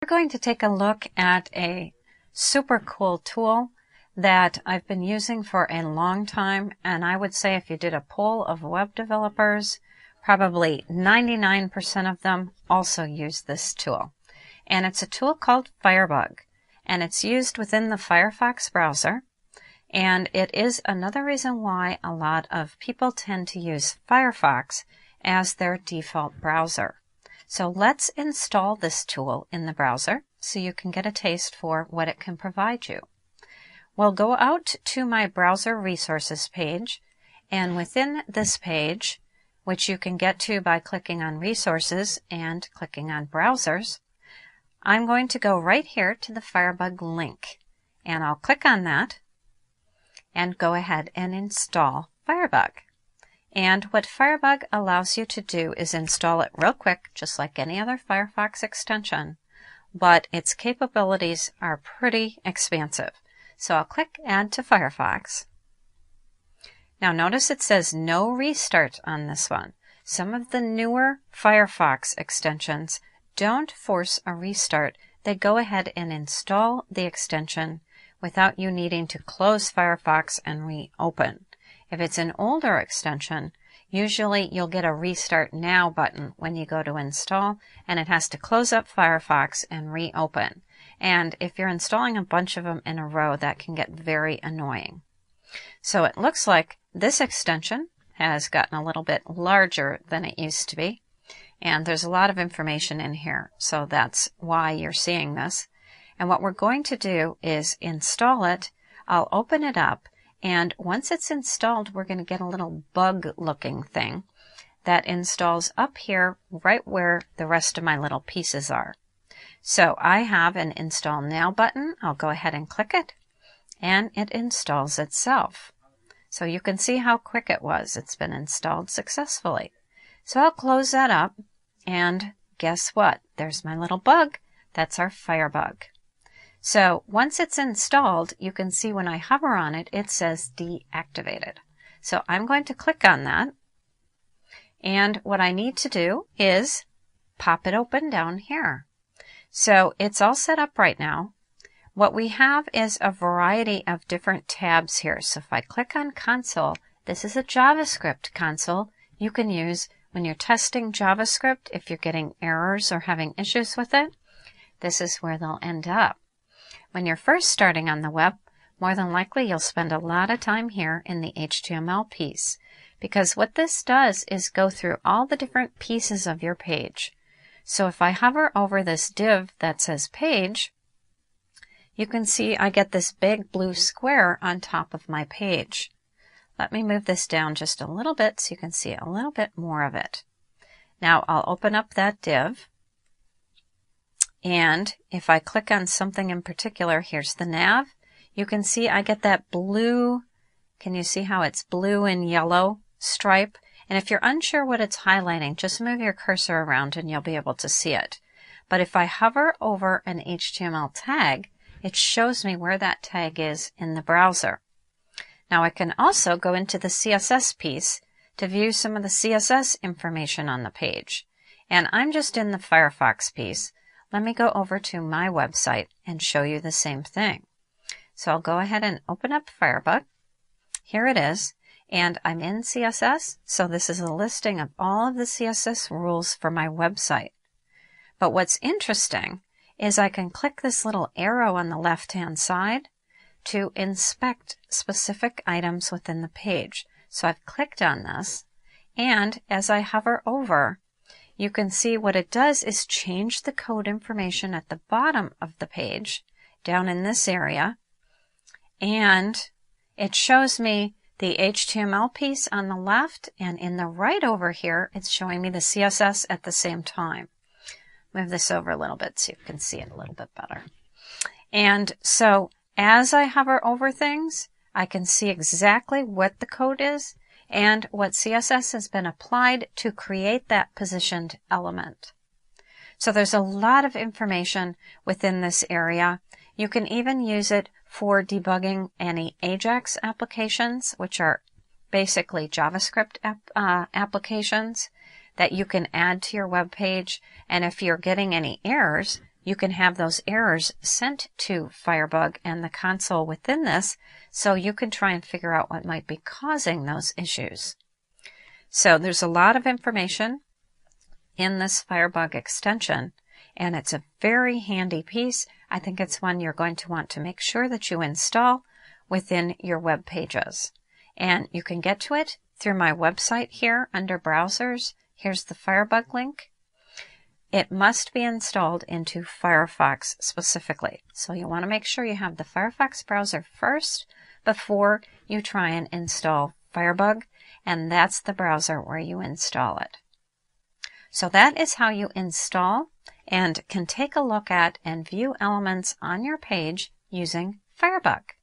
We're going to take a look at a super cool tool that I've been using for a long time, and I would say if you did a poll of web developers, probably 99% of them also use this tool. And it's a tool called Firebug, and it's used within the Firefox browser. And it is another reason why a lot of people tend to use Firefox as their default browser. So let's install this tool in the browser so you can get a taste for what it can provide you. We'll go out to my browser resources page, and within this page, which you can get to by clicking on resources and clicking on browsers, I'm going to go right here to the Firebug link, and I'll click on that and go ahead and install Firebug. And what Firebug allows you to do is install it real quick, just like any other Firefox extension, but its capabilities are pretty expansive. So I'll click Add to Firefox. Now notice it says no restart on this one. Some of the newer Firefox extensions don't force a restart. They go ahead and install the extension without you needing to close Firefox and reopen. If it's an older extension, usually you'll get a Restart Now button when you go to install, and it has to close up Firefox and reopen. And if you're installing a bunch of them in a row, that can get very annoying. So it looks like this extension has gotten a little bit larger than it used to be, and there's a lot of information in here, so that's why you're seeing this. And what we're going to do is install it. I'll open it up, and once it's installed, we're going to get a little bug-looking thing that installs up here right where the rest of my little pieces are. So I have an Install Now button. I'll go ahead and click it, and it installs itself. So you can see how quick it was. It's been installed successfully. So I'll close that up, and guess what? There's my little bug. That's our Firebug. So once it's installed, you can see when I hover on it, it says deactivated. So I'm going to click on that. And what I need to do is pop it open down here. So it's all set up right now. What we have is a variety of different tabs here. So if I click on Console, this is a JavaScript console you can use when you're testing JavaScript. If you're getting errors or having issues with it, this is where they'll end up. When you're first starting on the web, more than likely you'll spend a lot of time here in the HTML piece, because what this does is go through all the different pieces of your page. So if I hover over this div that says page, you can see I get this big blue square on top of my page. Let me move this down just a little bit so you can see a little bit more of it. Now I'll open up that div. And if I click on something in particular, here's the nav, you can see I get that blue, can you see how it's blue and yellow stripe? And if you're unsure what it's highlighting, just move your cursor around and you'll be able to see it. But if I hover over an HTML tag, it shows me where that tag is in the browser. Now I can also go into the CSS piece to view some of the CSS information on the page. And I'm just in the Firefox piece. Let me go over to my website and show you the same thing. So I'll go ahead and open up Firebug. Here it is, and I'm in CSS, so this is a listing of all of the CSS rules for my website. But what's interesting is I can click this little arrow on the left-hand side to inspect specific items within the page. So I've clicked on this, and as I hover over, you can see what it does is change the code information at the bottom of the page, down in this area, and it shows me the HTML piece on the left, and in the right over here, it's showing me the CSS at the same time. Move this over a little bit so you can see it a little bit better. And so as I hover over things, I can see exactly what the code is and what CSS has been applied to create that positioned element. So there's a lot of information within this area. You can even use it for debugging any Ajax applications, which are basically JavaScript applications that you can add to your web page. And if you're getting any errors, you can have those errors sent to Firebug and the console within this, so you can try and figure out what might be causing those issues. So there's a lot of information in this Firebug extension, and it's a very handy piece. I think it's one you're going to want to make sure that you install within your web pages. And you can get to it through my website here under Browsers. Here's the Firebug link. It must be installed into Firefox specifically. So you want to make sure you have the Firefox browser first before you try and install Firebug, and that's the browser where you install it. So that is how you install and can take a look at and view elements on your page using Firebug.